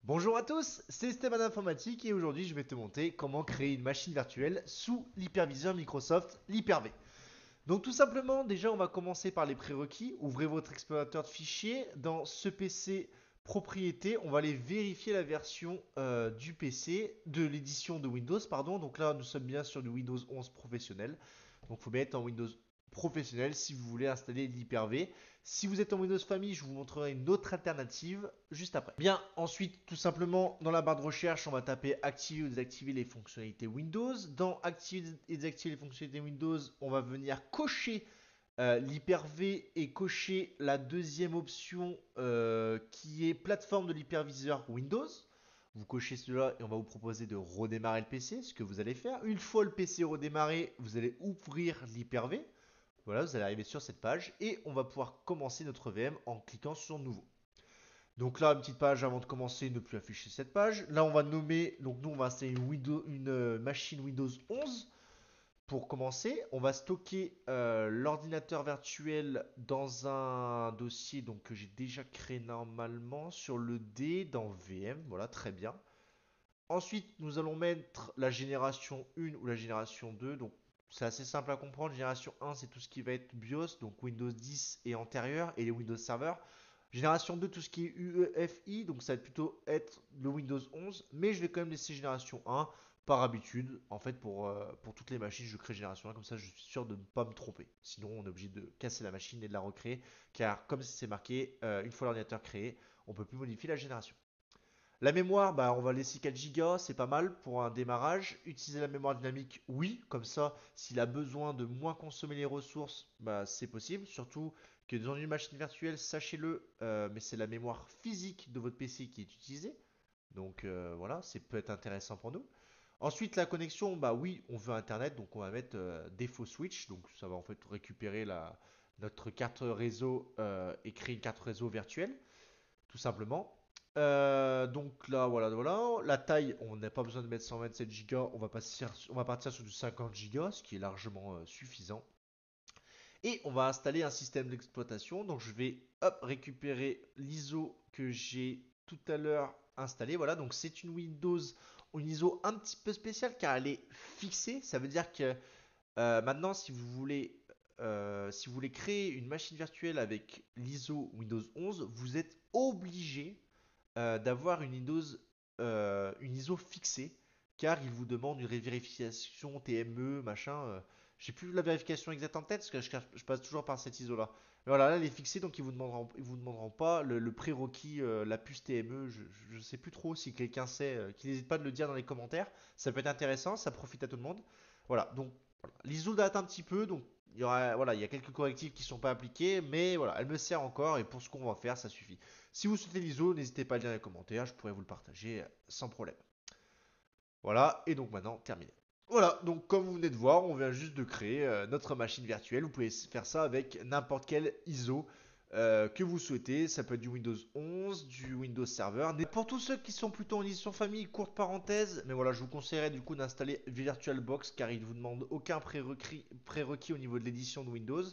Bonjour à tous, c'est Stéphane Informatique et aujourd'hui je vais te montrer comment créer une machine virtuelle sous l'hyperviseur Microsoft, l'Hyper-V. Donc tout simplement, déjà on va commencer par les prérequis. Ouvrez votre explorateur de fichiers. Dans ce PC propriété, on va aller vérifier la version du PC, de l'édition de Windows, pardon. Donc là nous sommes bien sur du Windows 11 professionnel. Donc il faut bien être en Windows professionnel si vous voulez installer l'Hyper-V. Si vous êtes en Windows Family, je vous montrerai une autre alternative juste après. Bien, ensuite, tout simplement, dans la barre de recherche, on va taper activer ou désactiver les fonctionnalités Windows. Dans activer et désactiver les fonctionnalités Windows, on va venir cocher l'Hyper-V et cocher la deuxième option qui est plateforme de l'hyperviseur Windows. Vous cochez cela et on va vous proposer de redémarrer le PC, ce que vous allez faire. Une fois le PC redémarré, vous allez ouvrir l'Hyper-V. Voilà, vous allez arriver sur cette page et on va pouvoir commencer notre VM en cliquant sur Nouveau. Donc là, une petite page avant de commencer, ne plus afficher cette page. Là, on va nommer, donc nous, on va installer une machine Windows 11. Pour commencer, on va stocker l'ordinateur virtuel dans un dossier donc, que j'ai déjà créé normalement sur le D dans VM. Voilà, très bien. Ensuite, nous allons mettre la génération 1 ou la génération 2. Donc, c'est assez simple à comprendre. Génération 1, c'est tout ce qui va être BIOS, donc Windows 10 et antérieur, et les Windows Server. Génération 2, tout ce qui est UEFI, donc ça va plutôt être le Windows 11. Mais je vais quand même laisser génération 1 par habitude. En fait, pour toutes les machines, je crée génération 1, comme ça je suis sûr de ne pas me tromper. Sinon, on est obligé de casser la machine et de la recréer. Car comme c'est marqué, une fois l'ordinateur créé, on ne peut plus modifier la génération. La mémoire, bah, on va laisser 4 Go, c'est pas mal pour un démarrage. Utiliser la mémoire dynamique, oui, comme ça, s'il a besoin de moins consommer les ressources, bah, c'est possible. Surtout que dans une machine virtuelle, sachez-le, mais c'est la mémoire physique de votre PC qui est utilisée. Donc voilà, c'est peut être intéressant pour nous. Ensuite, la connexion, bah oui, on veut Internet, donc on va mettre défaut switch. Donc ça va en fait récupérer notre carte réseau et créer une carte réseau virtuelle tout simplement. Donc là, voilà, voilà. La taille, on n'a pas besoin de mettre 127 Go, on va partir sur du 50 Go, ce qui est largement suffisant. Et on va installer un système d'exploitation. Donc je vais hop, récupérer l'ISO que j'ai tout à l'heure installé. Voilà, donc c'est une ISO un petit peu spéciale car elle est fixée. Ça veut dire que maintenant, si vous voulez créer une machine virtuelle avec l'ISO Windows 11, vous êtes obligé d'avoir une ISO fixée, car il vous demande une vérification TME, machin. J'ai plus la vérification exacte en tête, parce que je passe toujours par cette ISO-là. Mais voilà, là, elle est fixée, donc ils vous demanderont pas le prérequis, la puce TME. Je ne sais plus trop si quelqu'un sait, qu'il n'hésite pas de le dire dans les commentaires. Ça peut être intéressant, ça profite à tout le monde. Voilà, donc voilà. L'ISO date un petit peu, donc voilà, il y a quelques correctifs qui ne sont pas appliqués, mais voilà, elle me sert encore et pour ce qu'on va faire, ça suffit. Si vous souhaitez l'ISO, n'hésitez pas à le dire dans les commentaires, je pourrais vous le partager sans problème. Voilà, et donc maintenant, terminé. Voilà, donc comme vous venez de voir, on vient juste de créer notre machine virtuelle. Vous pouvez faire ça avec n'importe quel ISO que vous souhaitez. Ça peut être du Windows 11, du Windows Server. Pour tous ceux qui sont plutôt en édition famille, courte parenthèse, mais voilà, je vous conseillerais du coup d'installer VirtualBox car il ne vous demande aucun prérequis au niveau de l'édition de Windows.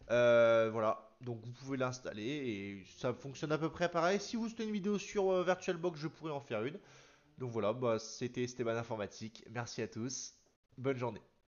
Voilà, donc vous pouvez l'installer et ça fonctionne à peu près pareil. Si vous souhaitez une vidéo sur VirtualBox, je pourrais en faire une. Donc voilà, bah, c'était Esteban Informatique. Merci à tous. Bonne journée.